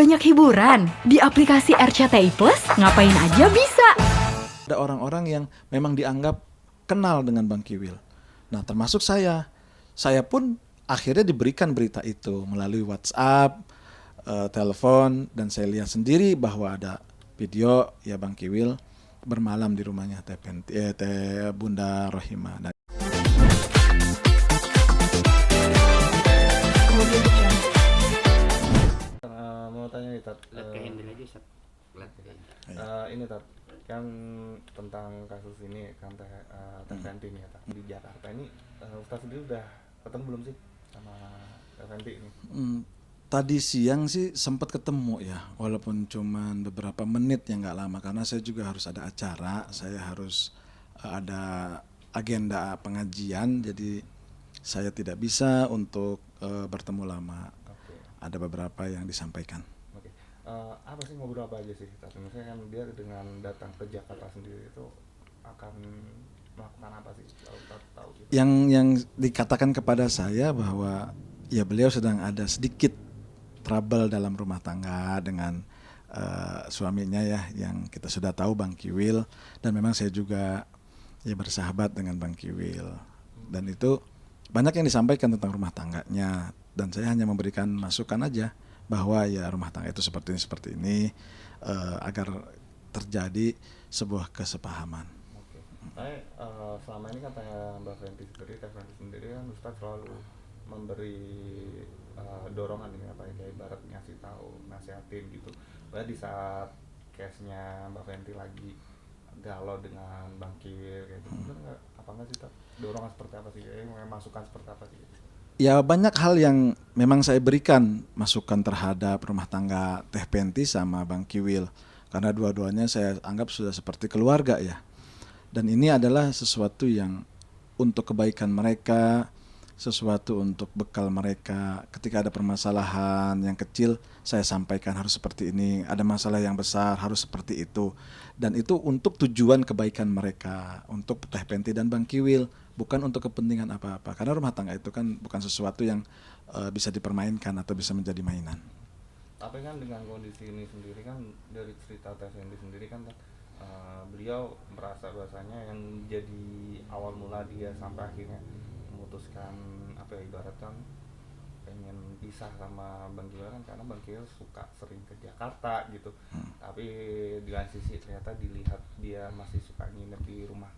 banyak hiburan. Di aplikasi RCTI Plus, ngapain aja bisa. Ada orang-orang yang memang dianggap kenal dengan Bang Kiwil. Nah, termasuk saya. Saya pun akhirnya diberikan berita itu melalui WhatsApp, telepon, dan saya lihat sendiri bahwa ada video ya Bang Kiwil bermalam di rumahnya Teh Bunda Rohimah. Nah, mau tanya nih Tat, Lihat ke handle aja Sat. Lihat ke handle. ini Tat, kan tentang kasus ini kan Teh Fenty nih ya Tat, di Jakarta ini Ustaz sendiri udah ketemu belum sih sama Teh Fenty ini? tadi siang sih sempat ketemu ya, walaupun cuman beberapa menit ya, nggak lama, karena saya juga harus ada acara, saya harus ada agenda pengajian, jadi saya tidak bisa untuk bertemu lama. Oke. Ada beberapa yang disampaikan. Oke. Apa sih, ngobrol apa aja sih Tat? Misalnya kan dia dengan datang ke Jakarta sendiri itu akan melakukan apa sih? Tahu gitu. Yang dikatakan kepada saya bahwa ya beliau sedang ada sedikit trouble dalam rumah tangga dengan suaminya ya, yang kita sudah tahu Bang Kiwil, dan memang saya juga ya bersahabat dengan Bang Kiwil, dan itu banyak yang disampaikan tentang rumah tangganya, dan saya hanya memberikan masukan aja bahwa ya rumah tangga itu seperti ini agar terjadi sebuah kesepahaman. Oke. Saya selama ini kan tanya Mbak Fenty sendiri, Teh Fenty sendiri kan Ustaz selalu memberi dorongan ini apa ya, kayak ibarat ngasih tahu, nasihatin gitu. Bahwa di saat case-nya Mbak Fenty lagi galau dengan Bang Kiwil kayak gitu, bener nggak? Apa nggak sih Tat? Dorongan seperti apa sih? Masukan seperti apa sih? Ya banyak hal yang memang saya berikan masukan terhadap rumah tangga Teh Fenty sama Bang Kiwil, karena dua-duanya saya anggap sudah seperti keluarga ya. Dan ini adalah sesuatu yang untuk kebaikan mereka, sesuatu untuk bekal mereka. Ketika ada permasalahan yang kecil, saya sampaikan harus seperti ini. Ada masalah yang besar, harus seperti itu. Dan itu untuk tujuan kebaikan mereka, untuk Teh Fenty dan Bang Kiwil, bukan untuk kepentingan apa-apa. Karena rumah tangga itu kan bukan sesuatu yang bisa dipermainkan atau bisa menjadi mainan. Tapi kan dengan kondisi ini sendiri kan, dari cerita Teh Fenty sendiri kan beliau merasa bahasanya yang jadi awal mula dia sampai akhirnya memutuskan apa ya, ibaratkan pengen pisah sama Bang Kiwil kan karena Bang Kiwil suka sering ke Jakarta gitu. Tapi di lain sisi ternyata dilihat dia masih suka nginep di rumah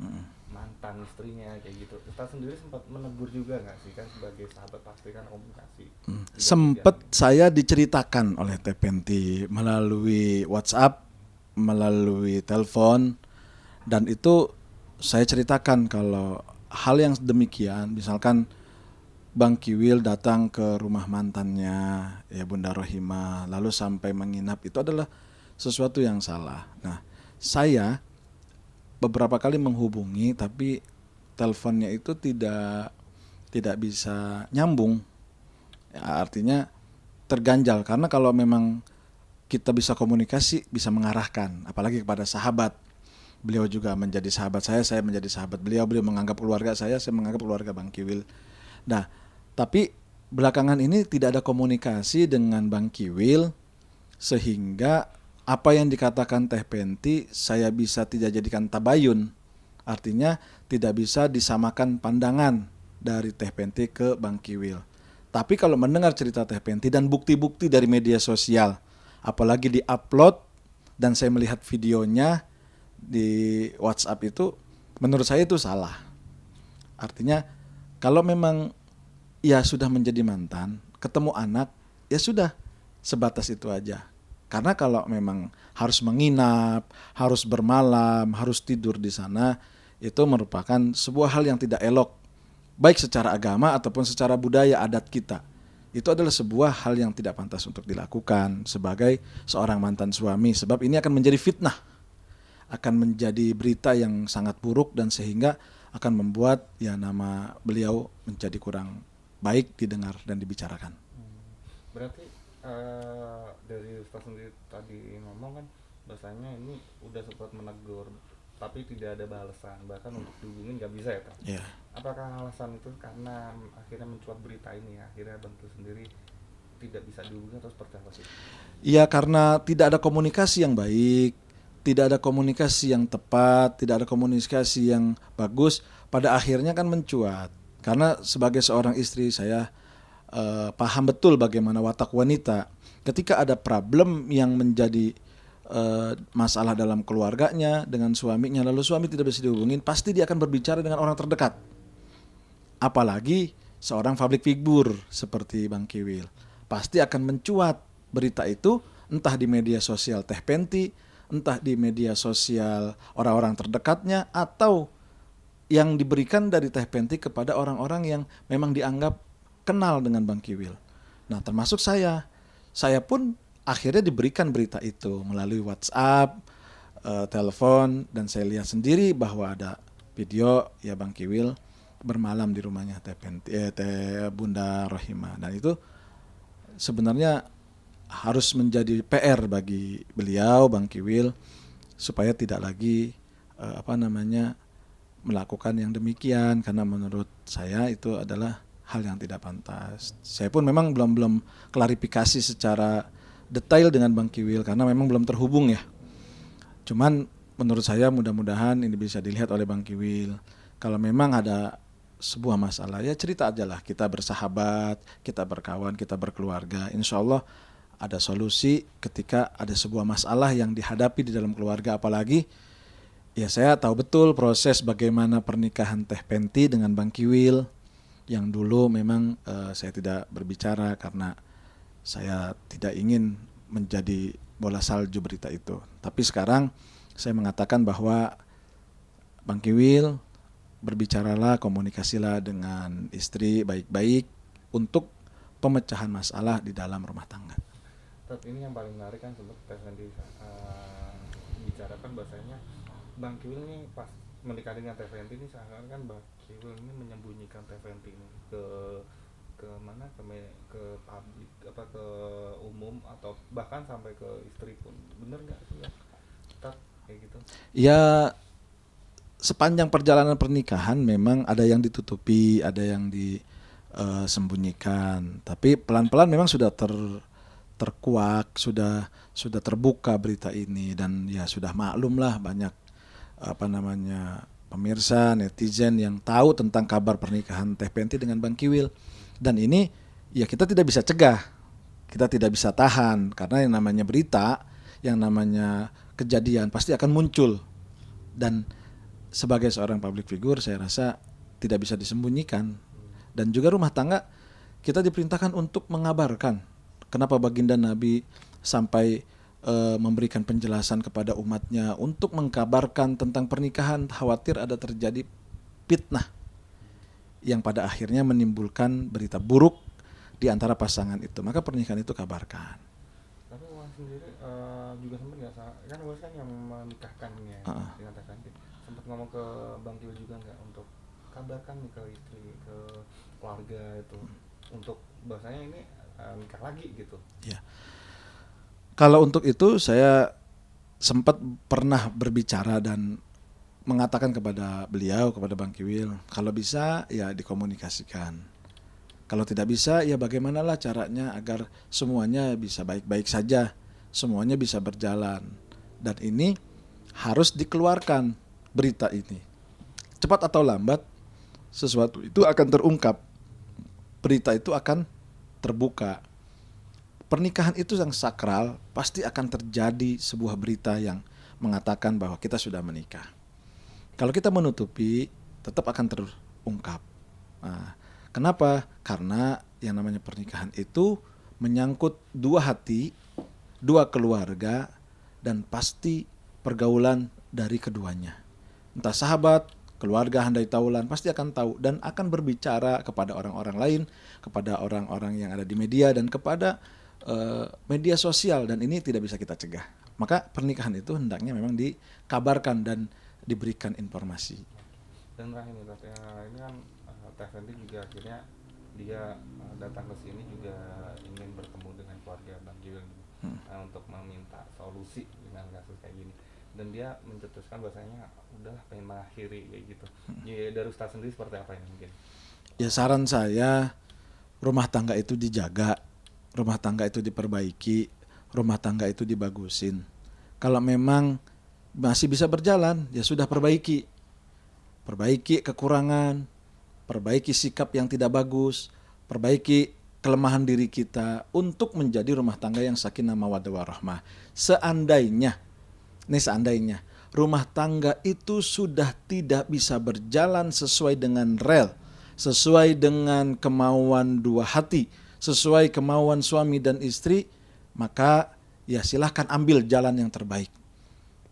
mantan istrinya kayak gitu. Ustaz sendiri sempat menegur juga nggak sih, kan sebagai sahabat pasti kan komunikasi. Sempet saya diceritakan oleh Teh Fenty melalui WhatsApp, melalui telepon, dan itu saya ceritakan kalau hal yang demikian, misalkan Bang Kiwil datang ke rumah mantannya ya Bunda Rohimah lalu sampai menginap, itu adalah sesuatu yang salah. Nah, saya beberapa kali menghubungi tapi teleponnya itu tidak bisa nyambung. Ya, artinya terganjal, karena kalau memang kita bisa komunikasi, bisa mengarahkan, apalagi kepada sahabat. Beliau juga menjadi sahabat saya menjadi sahabat beliau, beliau menganggap keluarga saya menganggap keluarga Bang Kiwil. Nah, tapi belakangan ini tidak ada komunikasi dengan Bang Kiwil, sehingga apa yang dikatakan Teh Fenty saya bisa tidak jadikan tabayun. Artinya tidak bisa disamakan pandangan dari Teh Fenty ke Bang Kiwil. Tapi kalau mendengar cerita Teh Fenty dan bukti-bukti dari media sosial, apalagi di-upload dan saya melihat videonya di WhatsApp, itu menurut saya itu salah. Artinya kalau memang ya sudah menjadi mantan, ketemu anak, ya sudah sebatas itu aja. Karena kalau memang harus menginap, harus bermalam, harus tidur di sana, itu merupakan sebuah hal yang tidak elok, baik secara agama ataupun secara budaya adat kita. Itu adalah sebuah hal yang tidak pantas untuk dilakukan sebagai seorang mantan suami, sebab ini akan menjadi fitnah, akan menjadi berita yang sangat buruk, dan sehingga akan membuat ya nama beliau menjadi kurang baik didengar dan dibicarakan. Berarti dari Ustaz sendiri tadi ngomong kan bahasanya ini udah sempat menegur tapi tidak ada balasan, bahkan untuk dihubungin nggak bisa ya Pak? Ya. Apakah alasan itu karena akhirnya mencuat berita ini ya, akhirnya Bang Kiwil sendiri tidak bisa dihubungi atau seperti apa sih? Ya karena tidak ada komunikasi yang baik, tidak ada komunikasi yang tepat, tidak ada komunikasi yang bagus, pada akhirnya kan mencuat. Karena sebagai seorang istri saya paham betul bagaimana watak wanita. Ketika ada problem yang menjadi masalah dalam keluarganya dengan suaminya, lalu suami tidak bisa dihubungin, pasti dia akan berbicara dengan orang terdekat. Apalagi seorang public figure seperti Bang Kiwil, pasti akan mencuat berita itu entah di media sosial Teh Penti, entah di media sosial orang-orang terdekatnya, atau yang diberikan dari Teh Penti kepada orang-orang yang memang dianggap kenal dengan Bang Kiwil. Nah, termasuk saya. Saya pun akhirnya diberikan berita itu melalui WhatsApp, telepon, dan saya lihat sendiri bahwa ada video ya Bang Kiwil bermalam di rumahnya Teh Bunda Rohimah, dan itu sebenarnya harus menjadi PR bagi beliau Bang Kiwil supaya tidak lagi melakukan yang demikian, karena menurut saya itu adalah hal yang tidak pantas. Saya pun memang belum klarifikasi secara detail dengan Bang Kiwil karena memang belum terhubung ya. Cuman menurut saya mudah-mudahan ini bisa dilihat oleh Bang Kiwil. Kalau memang ada sebuah masalah, ya cerita aja lah. Kita bersahabat, kita berkawan, kita berkeluarga. Insya Allah ada solusi ketika ada sebuah masalah yang dihadapi di dalam keluarga. Apalagi ya saya tahu betul proses bagaimana pernikahan Teh Penti dengan Bang Kiwil. Yang dulu memang saya tidak berbicara karena saya tidak ingin menjadi bola salju berita itu. Tapi sekarang saya mengatakan bahwa Bang Kiwil, berbicaralah, komunikasilah dengan istri baik-baik untuk pemecahan masalah di dalam rumah tangga. Tapi ini yang paling menarik kan sebut Teh Fendi bicarakan bahasanya Bang Kiwil ini pas menikah dengan Teh Fendi ini seakan kan Bang Kiwil ini menyembunyikan Teh Fendi ini ke mana ke publik ke umum atau bahkan sampai ke istri pun. Bener nggak sih ya? Kayak gitu. Ya sepanjang perjalanan pernikahan memang ada yang ditutupi, ada yang disembunyikan. Tapi pelan-pelan memang sudah terkuak, sudah terbuka berita ini, dan ya sudah maklum lah banyak pemirsa, netizen yang tahu tentang kabar pernikahan Teh Penti dengan Bang Kiwil. Dan ini ya kita tidak bisa cegah, kita tidak bisa tahan, karena yang namanya berita, yang namanya kejadian pasti akan muncul. Dan sebagai seorang public figure saya rasa tidak bisa disembunyikan. Dan juga rumah tangga kita diperintahkan untuk mengabarkan. Kenapa baginda Nabi sampai memberikan penjelasan kepada umatnya untuk mengkabarkan tentang pernikahan, khawatir ada terjadi fitnah yang pada akhirnya menimbulkan berita buruk di antara pasangan itu. Maka pernikahan itu kabarkan. Tapi Uang sendiri juga sempat nggak kan Uang kan yang menikahkannya dengan Teh Fendi, sempat ngomong ke Bang Kiwil juga nggak untuk kabarkan nih ke istri, ke keluarga itu untuk bahasanya ini nikah lagi gitu. Ya. Kalau untuk itu saya sempat pernah berbicara dan mengatakan kepada beliau, kepada Bang Kiwil, kalau bisa ya dikomunikasikan. Kalau tidak bisa ya bagaimanalah caranya agar semuanya bisa baik-baik saja, semuanya bisa berjalan. Dan ini harus dikeluarkan berita ini. Cepat atau lambat sesuatu itu akan terungkap. Berita itu akan terbuka. Pernikahan itu yang sakral, pasti akan terjadi sebuah berita yang mengatakan bahwa kita sudah menikah. Kalau kita menutupi, tetap akan terungkap. Nah, kenapa? Karena yang namanya pernikahan itu menyangkut dua hati, dua keluarga, dan pasti pergaulan dari keduanya. Entah sahabat, keluarga, handai taulan, pasti akan tahu dan akan berbicara kepada orang-orang lain, kepada orang-orang yang ada di media dan kepada media sosial, dan ini tidak bisa kita cegah. Maka pernikahan itu hendaknya memang dikabarkan dan diberikan informasi. Dan terakhir nih ini kan Teh Fendi juga akhirnya dia datang ke sini juga ingin bertemu dengan keluarga Bang Kiwil untuk meminta solusi dengan kasus kayak gini, dan dia mencetuskan bahasanya udahlah pengen mengakhiri kayak gitu. Ya, dari Ustaz sendiri seperti apa ini mungkin? Ya saran saya, rumah tangga itu dijaga, rumah tangga itu diperbaiki, rumah tangga itu dibagusin. Kalau memang masih bisa berjalan, ya sudah perbaiki. Perbaiki kekurangan, perbaiki sikap yang tidak bagus, perbaiki kelemahan diri kita untuk menjadi rumah tangga yang sakinah mawaddah warahmah. Seandainya rumah tangga itu sudah tidak bisa berjalan sesuai dengan rel, sesuai dengan kemauan dua hati, sesuai kemauan suami dan istri, maka ya silahkan ambil jalan yang terbaik.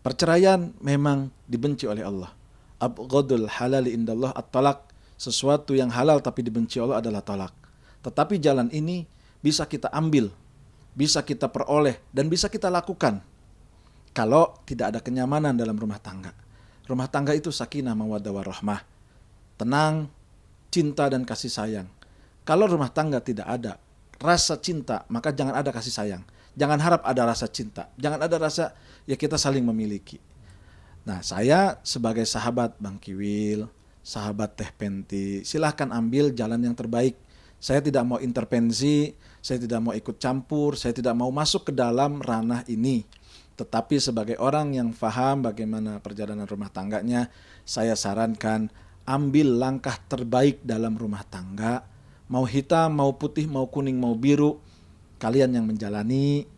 Perceraian memang dibenci oleh Allah. Abghadul halali indallah at-talaq. Sesuatu yang halal tapi dibenci Allah adalah talak. Tetapi jalan ini bisa kita ambil, bisa kita peroleh, dan bisa kita lakukan kalau tidak ada kenyamanan dalam rumah tangga. Rumah tangga itu sakinah mawaddah warahmah, tenang, cinta dan kasih sayang. Kalau rumah tangga tidak ada rasa cinta, maka jangan ada kasih sayang. Jangan harap ada rasa cinta, jangan ada rasa ya kita saling memiliki. Nah, saya sebagai sahabat Bang Kiwil, sahabat Teh Penti, silahkan ambil jalan yang terbaik. Saya tidak mau intervensi, saya tidak mau ikut campur, saya tidak mau masuk ke dalam ranah ini. Tetapi sebagai orang yang paham bagaimana perjalanan rumah tangganya, saya sarankan ambil langkah terbaik dalam rumah tangga. Mau hitam, mau putih, mau kuning, mau biru, kalian yang menjalani,